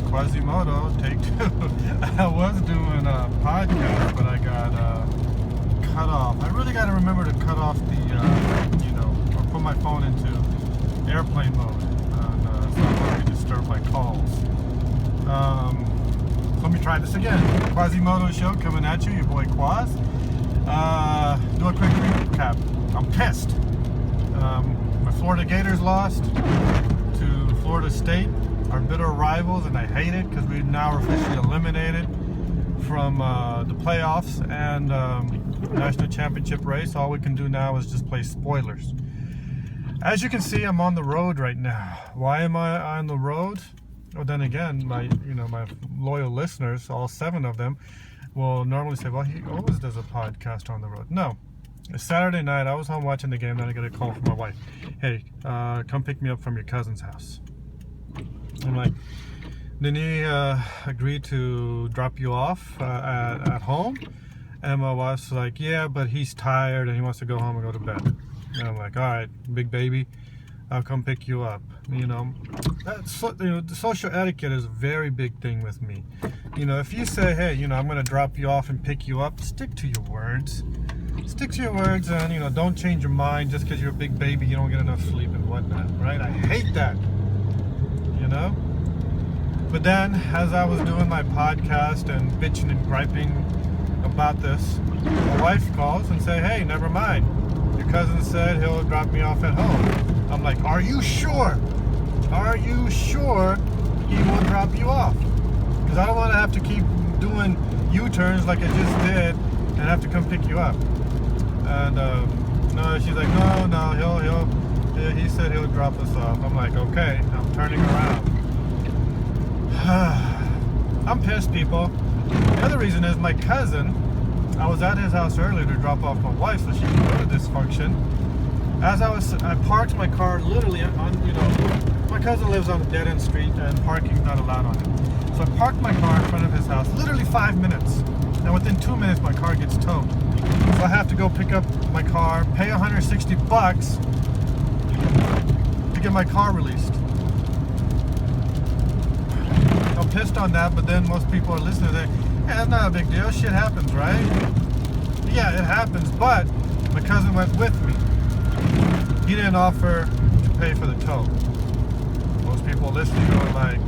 Quazemoto, take two. I was doing a podcast, but I got cut off. I really got to remember to cut off the, or put my phone into airplane mode, so I won't be disturbed by calls. Let me try this again. Quazemoto show coming at you, your boy Quaz. Do a quick recap. I'm pissed. My Florida Gators lost to Florida State, our bitter rivals, and I hate it because we now are officially eliminated from the playoffs and national championship race. All we can do now is just play spoilers. As you can see, I'm on the road right now. Why am I on the road? Well, then again, my loyal listeners, all 7 of them, will normally say, well, he always does a podcast on the road. No. Saturday night, I was home watching the game, then I get a call from my wife. Hey, come pick me up from your cousin's house. I'm like, didn't he agree to drop you off at home? And my wife's like, yeah, but he's tired and he wants to go home and go to bed. And I'm like, all right, big baby, I'll come pick you up. The social etiquette is a very big thing with me. If you say, hey, I'm going to drop you off and pick you up, stick to your words. Stick to your words and, don't change your mind just because you're a big baby, you don't get enough sleep and whatnot, right? I hate that, But then, as I was doing my podcast and bitching and griping about this, my wife calls and say, hey, never mind. Your cousin said he'll drop me off at home. I'm like, are you sure? Are you sure he will drop you off? Because I don't want to have to keep doing U-turns like I just did and have to come pick you up. And no, she's like, no, he said he'll drop us off. I'm like, okay, I'm turning around. I'm pissed, people. The other reason is my cousin, I was at his house earlier to drop off my wife so she can go to this function. I parked my car literally on, my cousin lives on a dead-end street and parking's not allowed on it. So I parked my car in front of his house, literally 5 minutes. And within 2 minutes, my car gets towed. So I have to go pick up my car, pay $160 to get my car released. I'm pissed on that, but then most people are listening. They, yeah, it's not a big deal. Shit happens, right? Yeah, it happens, but my cousin went with me. He didn't offer to pay for the tow. Most people listening are like,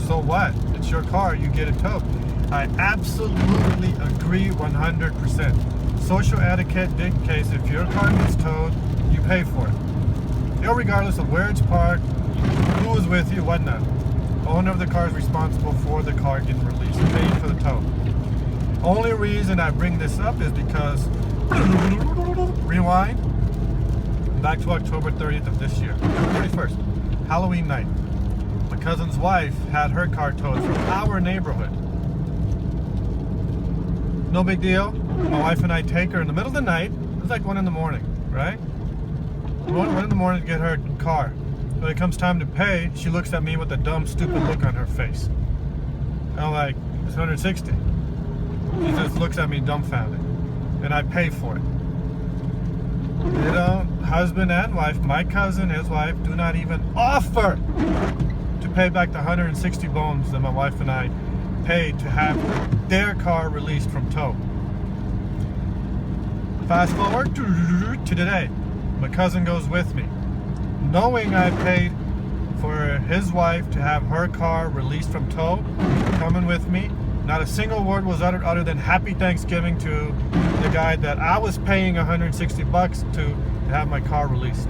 so what? It's your car, you get it towed. I absolutely agree 100%. Social etiquette dictates if your car gets towed, you pay for it. Regardless of where it's parked, who is with you, whatnot. The owner of the car is responsible for the car getting released, paying for the tow. Only reason I bring this up is because, rewind, back to October 30th of this year, 31st, Halloween night. My cousin's wife had her car towed from our neighborhood. No big deal. My wife and I take her in the middle of the night. It's like 1 in the morning, right? 1 in the morning to get her car. When it comes time to pay, she looks at me with a dumb, stupid look on her face. And I'm like, it's 160. She just looks at me dumbfounded. And I pay for it. Husband and wife, my cousin, his wife, do not even offer to pay back the 160 bones that my wife and I paid to have their car released from tow. Fast forward to today. My cousin goes with me. Knowing I paid for his wife to have her car released from tow, coming with me, not a single word was uttered other than Happy Thanksgiving to the guy that I was paying $160 to have my car released.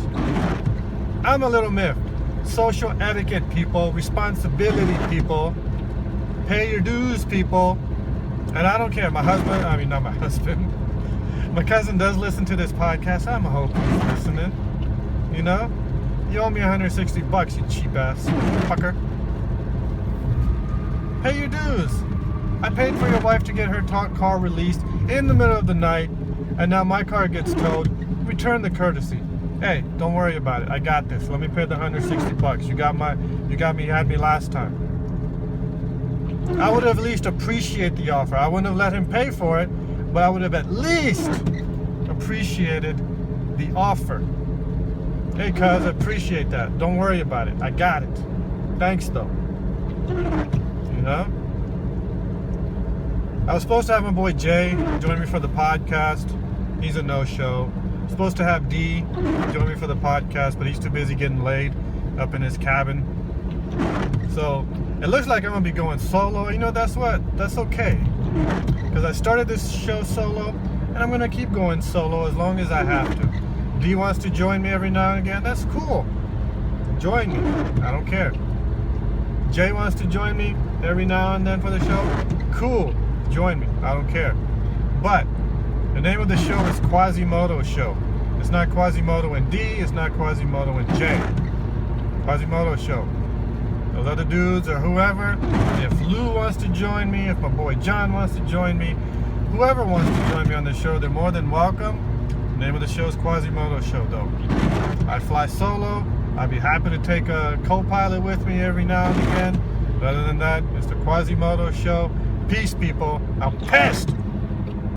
I'm a little miffed. Social etiquette, people. Responsibility, people. Pay your dues, people. And I don't care. Not my husband. My cousin does listen to this podcast. I'm a hope he's listening. You owe me $160, you cheap ass fucker. Pay your dues. I paid for your wife to get her car released in the middle of the night, and now my car gets towed. Return the courtesy. Hey, don't worry about it. I got this. Let me pay the $160. You had me last time. I would have at least appreciated the offer. I wouldn't have let him pay for it, but I would have at least appreciated the offer. Hey, cuz, I appreciate that. Don't worry about it. I got it. Thanks, though. you know? I was supposed to have my boy Jay join me for the podcast. He's a no-show. Supposed to have D join me for the podcast, but he's too busy getting laid up in his cabin. So it looks like I'm gonna be going solo. You know, that's okay, because I started this show solo, and I'm gonna keep going solo as long as I have to. D wants to join me every now and again. That's cool. Join me. I don't care. Jay wants to join me every now and then for the show. Cool. Join me. I don't care. But the name of the show is Quazemoto Show. It's not Quazemoto and D. It's not Quazemoto and J. Quazemoto Show. Those other dudes or whoever. If Lou wants to join me, if my boy John wants to join me, whoever wants to join me on the show, they're more than welcome. The name of the show is Quazemoto Show, though. I fly solo. I'd be happy to take a co-pilot with me every now and again. But other than that, it's the Quazemoto Show. Peace, people. I'm pissed.